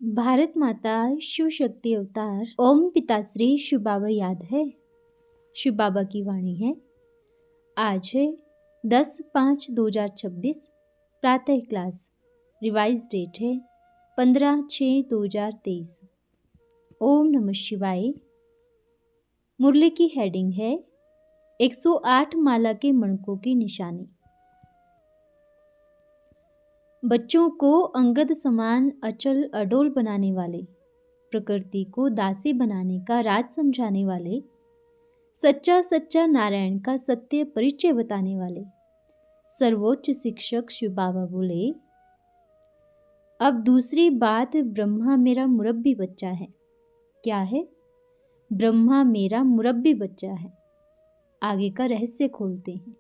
भारत माता शिव शक्ति अवतार ओम पिताश्री शिव बाबा याद है। शिव बाबा की वाणी है। आज है 10/5/2026 प्रातः क्लास। रिवाइज डेट है 15/6/2023। ओम नमः शिवाय। मुरली की हेडिंग है 108 माला के मणकों की निशानी। बच्चों को अंगद समान अचल अडोल बनाने वाले, प्रकृति को दासी बनाने का राज समझाने वाले, सच्चा सच्चा नारायण का सत्य परिचय बताने वाले सर्वोच्च शिक्षक शिव बाबा बोले, अब दूसरी बात, ब्रह्मा मेरा मुरब्बी बच्चा है। क्या है? ब्रह्मा मेरा मुरब्बी बच्चा है। आगे का रहस्य खोलते हैं।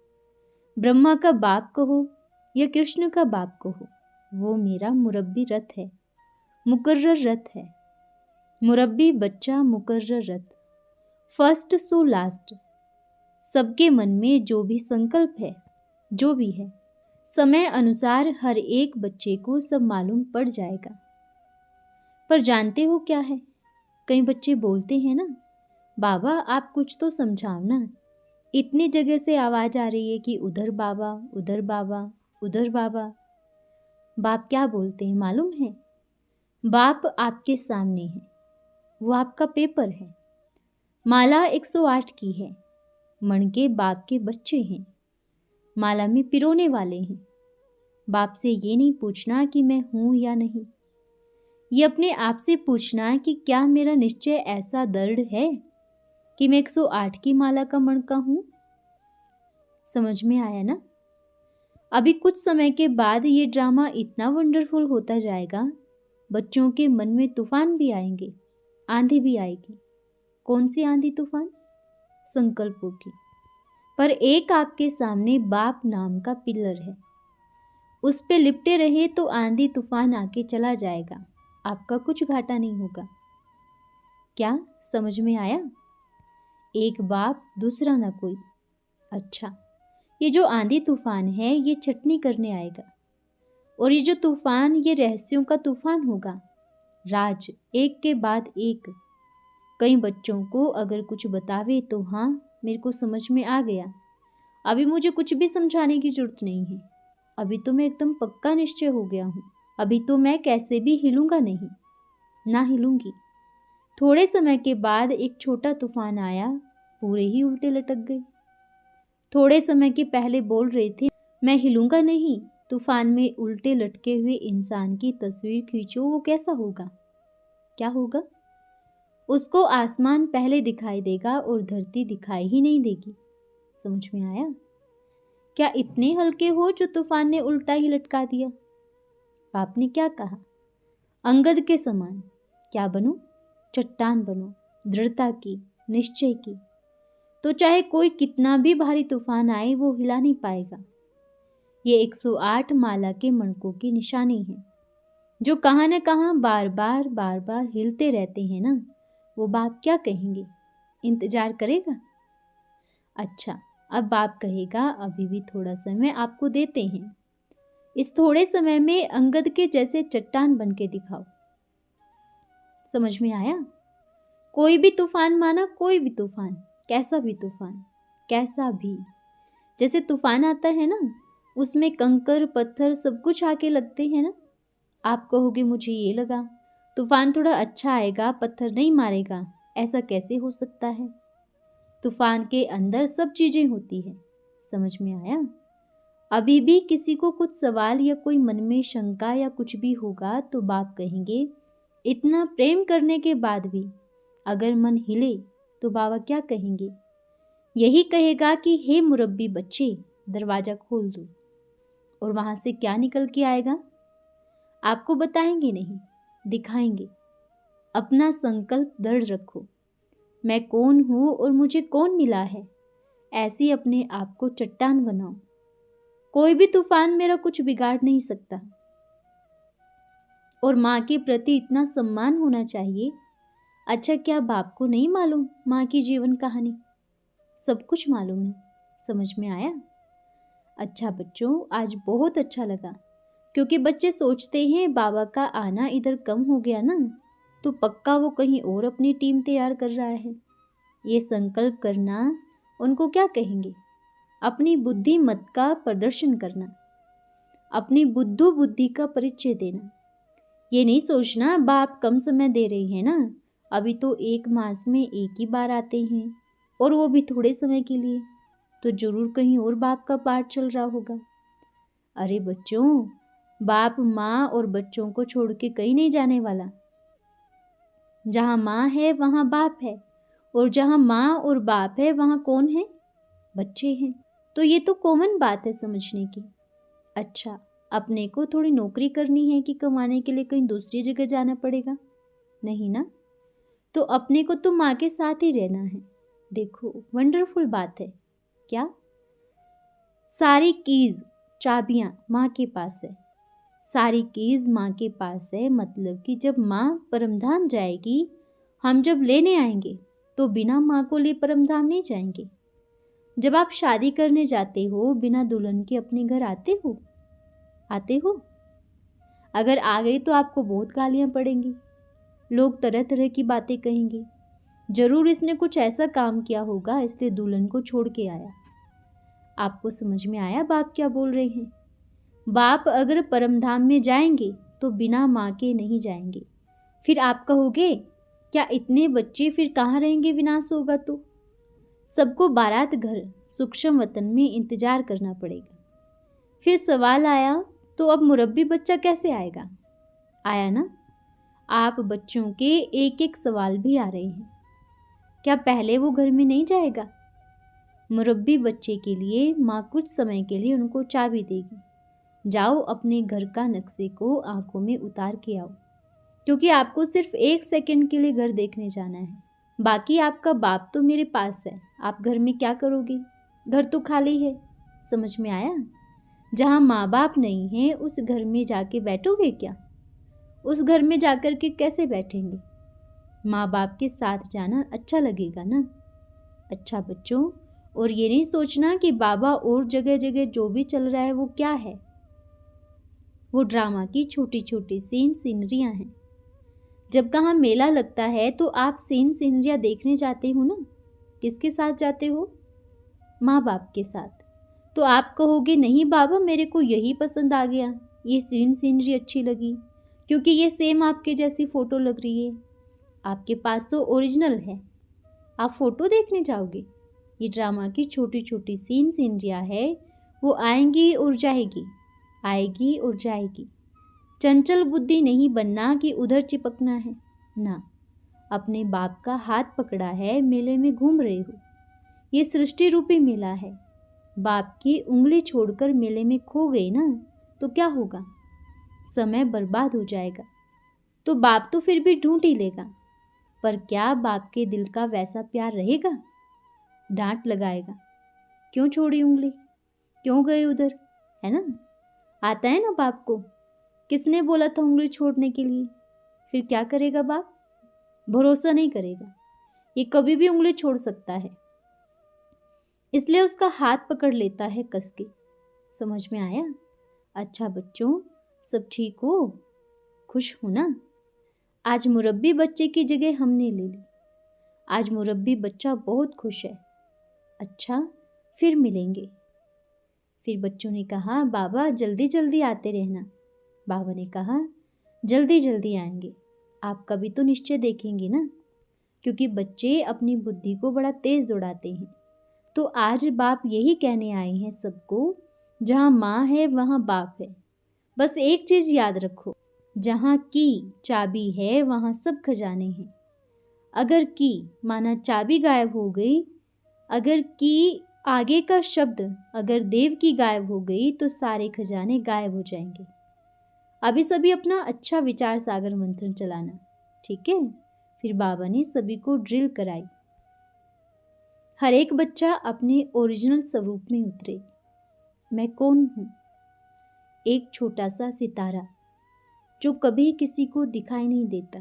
ब्रह्मा का बाप कहो या कृष्ण का बाप कहो, वो मेरा मुरब्बी रथ है, मुकर्रर रथ है। मुरब्बी बच्चा मुकर्रर रथ, फर्स्ट सो लास्ट। सबके मन में जो भी संकल्प है, जो भी है, समय अनुसार हर एक बच्चे को सब मालूम पड़ जाएगा। पर जानते हो क्या है? कई बच्चे बोलते हैं ना, बाबा आप कुछ तो समझाओ ना, इतनी जगह से आवाज आ रही है कि उधर बाबा, उधर बाबा, उधर बाबा। बाप क्या बोलते हैं मालूम है? बाप आपके सामने है, वो आपका पेपर है। माला 108 की है, मणके बाप के बच्चे हैं, माला में पिरोने वाले हैं। बाप से ये नहीं पूछना कि मैं हूं या नहीं, ये अपने आप से पूछना कि क्या मेरा निश्चय ऐसा दृढ़ है कि मैं 108 की माला का मणका हूं। समझ में आया ना? अभी कुछ समय के बाद ये ड्रामा इतना वंडरफुल होता जाएगा, बच्चों के मन में तूफान भी आएंगे, आंधी भी आएगी। कौन सी आंधी तूफान? संकल्पों की। पर एक आपके सामने बाप नाम का पिलर है, उस पे लिपटे रहे तो आंधी तूफान आके चला जाएगा, आपका कुछ घाटा नहीं होगा। क्या समझ में आया? एक बाप दूसरा ना कोई। अच्छा, ये जो आंधी तूफान है ये छटनी करने आएगा, और ये जो तूफान ये रहस्यों का तूफान होगा। राज एक के बाद एक। कई बच्चों को अगर कुछ बतावे तो हाँ मेरे को समझ में आ गया, अभी मुझे कुछ भी समझाने की जरूरत नहीं है, अभी तो मैं एकदम पक्का निश्चय हो गया हूँ, अभी तो मैं कैसे भी हिलूंगा नहीं, ना हिलूंगी। थोड़े समय के बाद एक छोटा तूफान आया, पूरे ही उल्टे लटक गए। थोड़े समय के पहले बोल रहे थे मैं हिलूंगा नहीं, तूफान में उल्टे लटके हुए इंसान की तस्वीर खींचो, वो कैसा होगा? क्या होगा? उसको आसमान पहले दिखाई देगा और धरती दिखाई ही नहीं देगी। समझ में आया? क्या इतने हल्के हो जो तूफान ने उल्टा ही लटका दिया? बाप ने क्या कहा? अंगद के समान क्या बनो? चट्टान बनो, दृढ़ता की, निश्चय की। तो चाहे कोई कितना भी भारी तूफान आए वो हिला नहीं पाएगा। ये 108 माला के मणकों की निशानी है, जो कहाँ न कहाँ बार बार हिलते रहते हैं ना। वो बाप क्या कहेंगे? इंतजार करेगा? अच्छा, अब बाप कहेगा अभी भी थोड़ा समय आपको देते हैं, इस थोड़े समय में अंगद के जैसे चट्टान बन के दिखाओ। समझ में आया? कोई भी तूफान माना, कोई भी तूफान, कैसा भी तूफान, कैसा भी। जैसे तूफान आता है ना, उसमें कंकर पत्थर सब कुछ आके लगते हैं ना। आप कहोगे मुझे ये लगा तूफान थोड़ा अच्छा आएगा, पत्थर नहीं मारेगा, ऐसा कैसे हो सकता है? तूफान के अंदर सब चीजें होती है। समझ में आया? अभी भी किसी को कुछ सवाल या कोई मन में शंका या कुछ भी होगा तो बाप कहेंगे, इतना प्रेम करने के बाद भी अगर मन हिले तो बाबा क्या कहेंगे? यही कहेगा कि हे मुरब्बी बच्चे, दरवाजा खोल दो। और वहां से क्या निकल के आएगा? आपको बताएंगे नहीं, दिखाएंगे। अपना संकल्प दृढ़ रखो, मैं कौन हूं और मुझे कौन मिला है, ऐसे अपने आप को चट्टान बनाओ। कोई भी तूफान मेरा कुछ बिगाड़ नहीं सकता। और माँ के प्रति इतना सम्मान होना चाहिए। अच्छा, क्या बाप को नहीं मालूम माँ की जीवन कहानी? सब कुछ मालूम है। समझ में आया? अच्छा बच्चों, आज बहुत अच्छा लगा। क्योंकि बच्चे सोचते हैं बाबा का आना इधर कम हो गया ना, तो पक्का वो कहीं और अपनी टीम तैयार कर रहा है। ये संकल्प करना उनको क्या कहेंगे? अपनी बुद्धिमत का प्रदर्शन करना, अपनी बुद्धू बुद्धि का परिचय देना। ये नहीं सोचना बाप कम समय दे रहे हैं ना, अभी तो 1 मास में 1 ही बार आते हैं और वो भी थोड़े समय के लिए, तो जरूर कहीं और बाप का पाठ चल रहा होगा। अरे बच्चों, बाप माँ और बच्चों को छोड़ के कहीं नहीं जाने वाला। जहाँ माँ है वहाँ बाप है, और जहाँ माँ और बाप है वहाँ कौन है? बच्चे हैं। तो ये तो कॉमन बात है समझने की। अच्छा, अपने को थोड़ी नौकरी करनी है कि कमाने के लिए कहीं दूसरी जगह जाना पड़ेगा? नहीं ना। तो अपने को तो माँ के साथ ही रहना है। देखो वंडरफुल बात है। क्या? सारी कीज, चाबियां माँ के पास है। सारी कीज माँ के पास है, मतलब कि जब माँ परमधाम जाएगी, हम जब लेने आएंगे तो बिना माँ को लिए परमधाम नहीं जाएंगे। जब आप शादी करने जाते हो, बिना दुल्हन के अपने घर आते हो? आते हो? अगर आ गई तो आपको बहुत गालियां पड़ेंगी, लोग तरह तरह की बातें कहेंगे। जरूर इसने कुछ ऐसा काम किया होगा इसलिए दुल्हन को छोड़ के आया। आपको समझ में आया बाप क्या बोल रहे हैं? बाप अगर परमधाम में जाएंगे तो बिना माँ के नहीं जाएंगे। फिर आप कहोगे क्या इतने बच्चे फिर कहाँ रहेंगे विनाश होगा तो? सबको बारात घर सूक्ष्म वतन में इंतजार करना पड़ेगा। फिर सवाल आया, तो अब मुरब्बी बच्चा कैसे आएगा? आया ना। आप बच्चों के एक एक सवाल भी आ रहे हैं। क्या पहले वो घर में नहीं जाएगा? मुरब्बी बच्चे के लिए माँ कुछ समय के लिए उनको चाबी देगी, जाओ अपने घर का नक्शे को आंखों में उतार के आओ, क्योंकि आपको सिर्फ 1 सेकंड के लिए घर देखने जाना है। बाकी आपका बाप तो मेरे पास है, आप घर में क्या करोगे? घर तो खाली है। समझ में आया? जहाँ माँ बाप नहीं है उस घर में जाके बैठोगे क्या? उस घर में जाकर के कैसे बैठेंगे? माँ बाप के साथ जाना अच्छा लगेगा ना। अच्छा बच्चों, और ये नहीं सोचना कि बाबा और जगह जगह जो भी चल रहा है वो क्या है, वो ड्रामा की छोटी छोटी सीनरियां हैं। जब कहाँ मेला लगता है तो आप सीनरियां देखने जाते हो ना, किसके साथ जाते हो? माँ बाप के साथ। तो आप कहोगे नहीं बाबा मेरे को यही पसंद आ गया, ये सीनरी अच्छी लगी, क्योंकि ये सेम आपके जैसी फोटो लग रही है। आपके पास तो ओरिजिनल है, आप फोटो देखने जाओगे? ये ड्रामा की छोटी छोटी सीनरियां है, वो आएंगी और जाएगी, आएगी और जाएगी। चंचल बुद्धि नहीं बनना कि उधर चिपकना है ना। अपने बाप का हाथ पकड़ा है, मेले में घूम रहे हो। ये सृष्टि रूपी मेला है। बाप की उंगली छोड़कर मेले में खो गए ना तो क्या होगा? समय बर्बाद हो जाएगा। तो बाप तो फिर भी ढूंढ ही लेगा, पर क्या बाप के दिल का वैसा प्यार रहेगा? डांट लगाएगा, क्यों छोड़ी उंगली, क्यों गए उधर, है ना? आता है ना बाप को, किसने बोला था उंगली छोड़ने के लिए? फिर क्या करेगा बाप? भरोसा नहीं करेगा, ये कभी भी उंगली छोड़ सकता है, इसलिए उसका हाथ पकड़ लेता है कस के। समझ में आया? अच्छा बच्चों, सब ठीक हो? खुश हो ना? आज मुरब्बी बच्चे की जगह हमने ले ली। आज मुरब्बी बच्चा बहुत खुश है। अच्छा, फिर मिलेंगे। फिर बच्चों ने कहा बाबा जल्दी जल्दी आते रहना। बाबा ने कहा जल्दी जल्दी आएंगे, आपका भी तो निश्चय देखेंगे ना, क्योंकि बच्चे अपनी बुद्धि को बड़ा तेज दौड़ाते हैं। तो आज बाप यही कहने आए हैं सबको, जहाँ माँ है वहाँ बाप है। बस एक चीज याद रखो, जहाँ की चाबी है वहाँ सब खजाने हैं। अगर की माना चाबी गायब हो गई, अगर की आगे का शब्द अगर देव की गायब हो गई तो सारे खजाने गायब हो जाएंगे। अभी सभी अपना अच्छा विचार सागर मंथन चलाना, ठीक है? फिर बाबा ने सभी को ड्रिल कराई। हर एक बच्चा अपने ओरिजिनल स्वरूप में उतरे। मैं कौन हूँ? एक छोटा सा सितारा जो कभी किसी को दिखाई नहीं देता,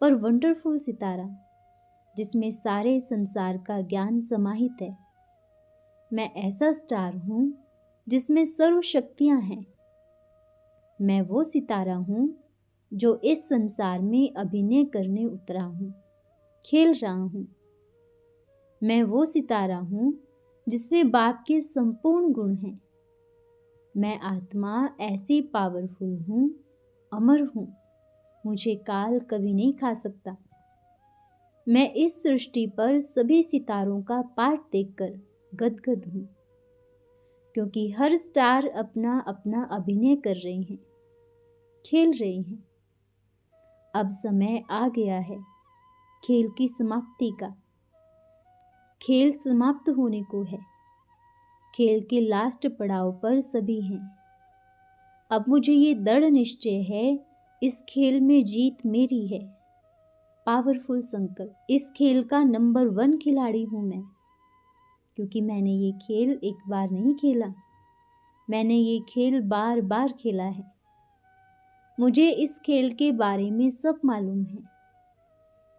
पर वंडरफुल सितारा जिसमें सारे संसार का ज्ञान समाहित है। मैं ऐसा स्टार हूँ जिसमें सर्व शक्तियाँ हैं। मैं वो सितारा हूँ जो इस संसार में अभिनय करने उतरा हूँ, खेल रहा हूँ। मैं वो सितारा हूँ जिसमें बाप के संपूर्ण गुण हैं। मैं आत्मा ऐसी पावरफुल हूँ, अमर हूँ, मुझे काल कभी नहीं खा सकता। मैं इस सृष्टि पर सभी सितारों का पाठ देखकर गदगद हूँ, क्योंकि हर स्टार अपना अपना अभिनय कर रहे हैं, खेल रहे हैं। अब समय आ गया है खेल की समाप्ति का। खेल समाप्त होने को है। खेल के लास्ट पड़ाव पर सभी हैं। अब मुझे ये दृढ़ निश्चय है, इस खेल में जीत मेरी है। पावरफुल संकल्प। इस खेल का नंबर 1 खिलाड़ी हूँ मैं, क्योंकि मैंने ये खेल एक बार नहीं खेला, मैंने ये खेल बार बार खेला है। मुझे इस खेल के बारे में सब मालूम है।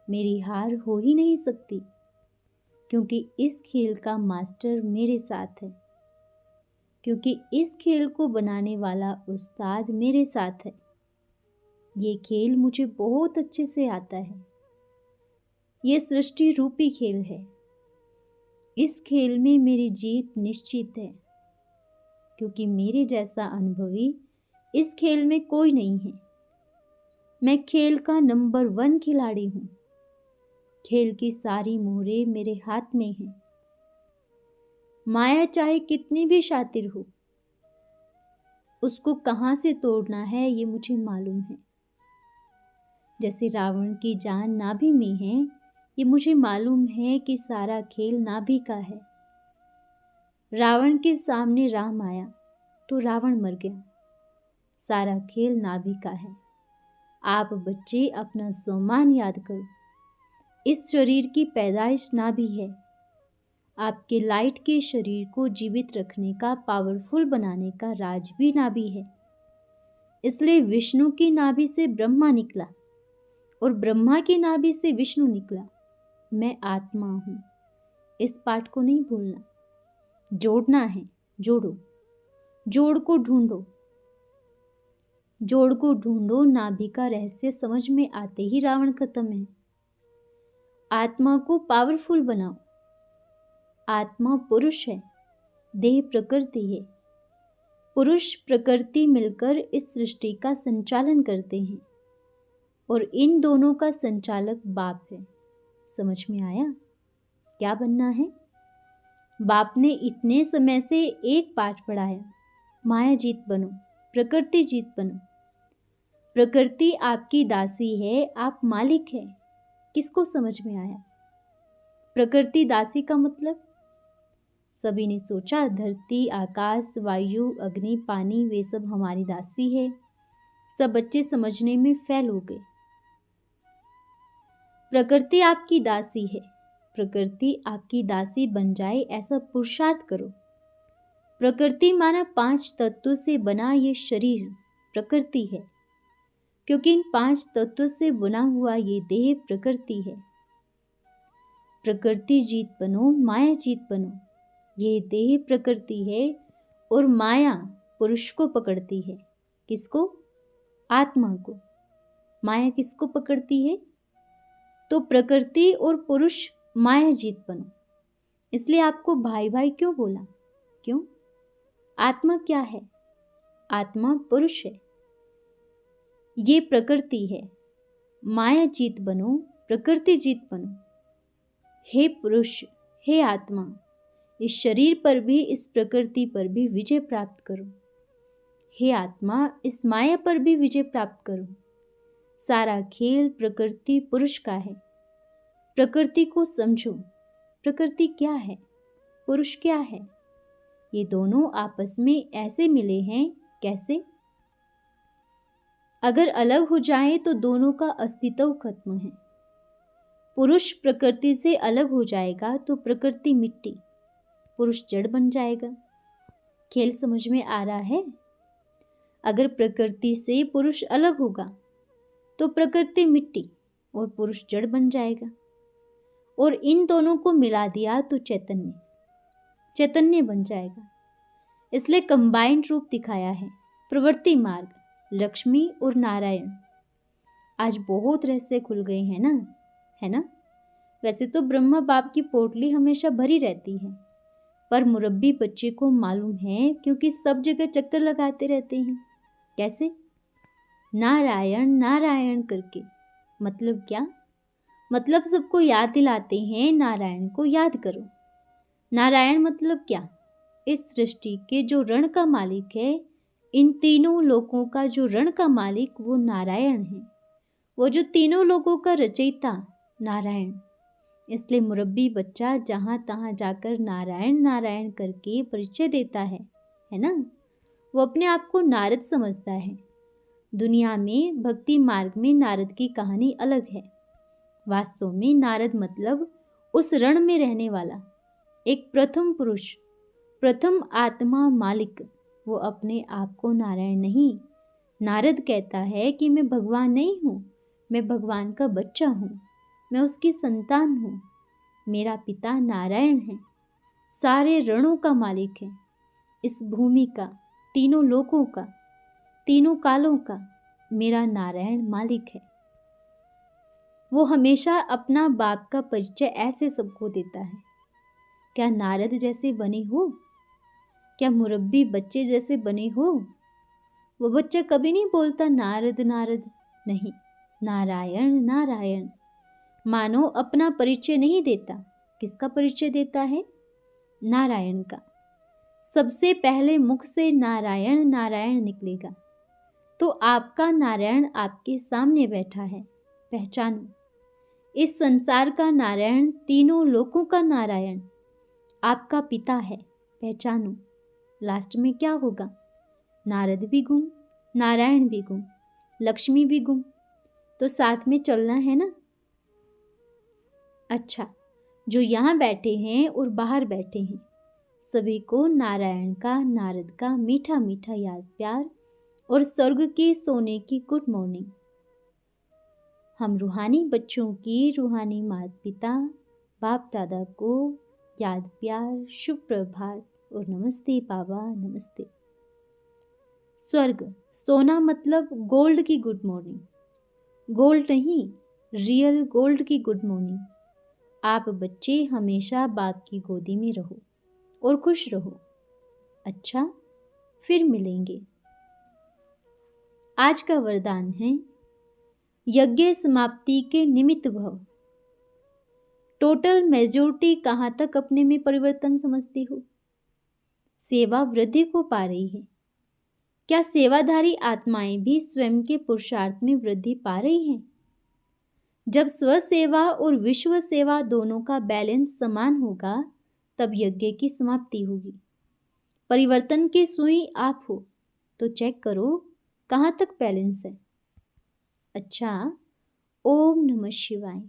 मेरी हार हो ही नहीं सकती, क्योंकि इस खेल का मास्टर मेरे साथ है, क्योंकि इस खेल को बनाने वाला उस्ताद मेरे साथ है। ये खेल मुझे बहुत अच्छे से आता है। ये सृष्टि रूपी खेल है। इस खेल में मेरी जीत निश्चित है, क्योंकि मेरे जैसा अनुभवी इस खेल में कोई नहीं है। मैं खेल का नंबर 1 खिलाड़ी हूँ। खेल की सारी मोहरें मेरे हाथ में हैं। माया चाहे कितनी भी शातिर हो, उसको कहाँ से तोड़ना है ये मुझे मालूम है। जैसे रावण की जान नाभि में है, ये मुझे मालूम है कि सारा खेल नाभि का है। रावण के सामने राम आया तो रावण मर गया। सारा खेल नाभि का है। आप बच्चे अपना सम्मान याद करो। इस शरीर की पैदाइश नाभि है। आपके लाइट के शरीर को जीवित रखने का, पावरफुल बनाने का राज भी नाभि है। इसलिए विष्णु की नाभि से ब्रह्मा निकला और ब्रह्मा की नाभि से विष्णु निकला। मैं आत्मा हूँ। इस पाठ को नहीं भूलना। जोड़ना है, जोड़ो। जोड़ को ढूंढो। जोड़ को ढूंढो। नाभि का रहस्य समझ में आते ही रावण खत्म है। आत्मा को पावरफुल बनाओ। आत्मा पुरुष है, देह प्रकृति है। पुरुष प्रकृति मिलकर इस सृष्टि का संचालन करते हैं और इन दोनों का संचालक बाप है। समझ में आया क्या बनना है? बाप ने इतने समय से एक पाठ पढ़ाया, माया जीत बनो, प्रकृति जीत बनो। प्रकृति आपकी दासी है, आप मालिक है। किसको समझ में आया? प्रकृति दासी का मतलब? सभी ने सोचा धरती, आकाश, वायु, अग्नि, पानी वे सब हमारी दासी है। सब बच्चे समझने में फेल हो गए। प्रकृति आपकी दासी है। प्रकृति आपकी दासी बन जाए ऐसा पुरुषार्थ करो। प्रकृति माना 5 तत्वों से बना ये शरीर प्रकृति है, क्योंकि इन 5 तत्वों से बना हुआ ये देह प्रकृति है। प्रकृति जीत बनो, माया जीत बनो। ये देह प्रकृति है और माया पुरुष को पकड़ती है। किसको? आत्मा को। माया किसको पकड़ती है? तो प्रकृति और पुरुष माया जीत बनो। इसलिए आपको भाई भाई क्यों बोला? क्यों? आत्मा क्या है? आत्मा पुरुष है। ये प्रकृति है। माया जीत बनो, प्रकृति जीत बनो। हे पुरुष, हे आत्मा, इस शरीर पर भी, इस प्रकृति पर भी विजय प्राप्त करो। हे आत्मा, इस माया पर भी विजय प्राप्त करो। सारा खेल प्रकृति पुरुष का है। प्रकृति को समझो। प्रकृति क्या है? पुरुष क्या है? ये दोनों आपस में ऐसे मिले हैं। कैसे? अगर अलग हो जाए तो दोनों का अस्तित्व खत्म है। पुरुष प्रकृति से अलग हो जाएगा तो प्रकृति मिट्टी, पुरुष जड़ बन जाएगा। खेल समझ में आ रहा है? अगर प्रकृति से पुरुष अलग होगा तो प्रकृति मिट्टी और पुरुष जड़ बन जाएगा, और इन दोनों को मिला दिया तो चैतन्य, चैतन्य बन जाएगा। इसलिए कंबाइंड रूप दिखाया है, प्रवृत्ति मार्ग। लक्ष्मी और नारायण। आज बहुत रहस्य खुल गए हैं ना, है ना? वैसे तो ब्रह्मा बाप की पोटली हमेशा भरी रहती है, पर मुरब्बी बच्चे को मालूम है क्योंकि सब जगह चक्कर लगाते रहते हैं। कैसे? नारायण नारायण करके। मतलब क्या? मतलब सबको याद दिलाते हैं नारायण को याद करो। नारायण मतलब क्या? इस सृष्टि के जो रण का मालिक है, इन तीनों लोकों का जो रण का मालिक वो नारायण है। वो जो तीनों लोगों का रचयिता नारायण। इसलिए मुरब्बी बच्चा जहाँ तहाँ जाकर नारायण नारायण करके परिचय देता है ना? वो अपने आप को नारद समझता है। दुनिया में भक्ति मार्ग में नारद की कहानी अलग है। वास्तव में नारद मतलब उस रण में रहने वाला एक प्रथम पुरुष, प्रथम आत्मा मालिक। वो अपने आप को नारायण नहीं, नारद कहता है कि मैं भगवान नहीं हूँ, मैं भगवान का बच्चा हूँ, मैं उसकी संतान हूँ। मेरा पिता नारायण है, सारे रणों का मालिक है, इस भूमि का, तीनों लोकों का, तीनों कालों का मेरा नारायण मालिक है। वो हमेशा अपना बाप का परिचय ऐसे सबको देता है। क्या नारद जैसे बने हो? क्या मुरब्बी बच्चे जैसे बने हो? वो बच्चा कभी नहीं बोलता नारद नारद, नहीं, नारायण नारायण। मानो अपना परिचय नहीं देता। किसका परिचय देता है? नारायण का। सबसे पहले मुख से नारायण नारायण निकलेगा तो आपका नारायण आपके सामने बैठा है, पहचानो। इस संसार का नारायण, तीनों लोकों का नारायण आपका पिता है, पहचानो। लास्ट में क्या होगा? नारद भी गुम, नारायण भी गुम, लक्ष्मी भी गुम, तो साथ में चलना है ना। अच्छा, जो यहाँ बैठे हैं और बाहर बैठे हैं, सभी को नारायण का, नारद का मीठा मीठा याद प्यार और स्वर्ग के सोने की गुड मॉर्निंग। हम रूहानी बच्चों की, रूहानी माता पिता बाप दादा को याद प्यार, शुभ प्रभात और नमस्ते बाबा, नमस्ते। स्वर्ग, सोना मतलब गोल्ड की गुड मॉर्निंग, गोल्ड नहीं, रियल गोल्ड की गुड मॉर्निंग। आप बच्चे हमेशा बाप की गोदी में रहो और खुश रहो। अच्छा, फिर मिलेंगे। आज का वरदान है यज्ञ समाप्ति के निमित्त भव। टोटल मेजॉरिटी कहाँ तक अपने में परिवर्तन समझती हो? सेवा वृद्धि को पा रही है। क्या सेवाधारी आत्माएं भी स्वयं के पुरुषार्थ में वृद्धि पा रही हैं? जब स्व सेवा और विश्व सेवा दोनों का बैलेंस समान होगा, तब यज्ञ की समाप्ति होगी। परिवर्तन की सुई आप हो, तो चेक करो कहाँ तक बैलेंस है। अच्छा, ओम नमः शिवाय।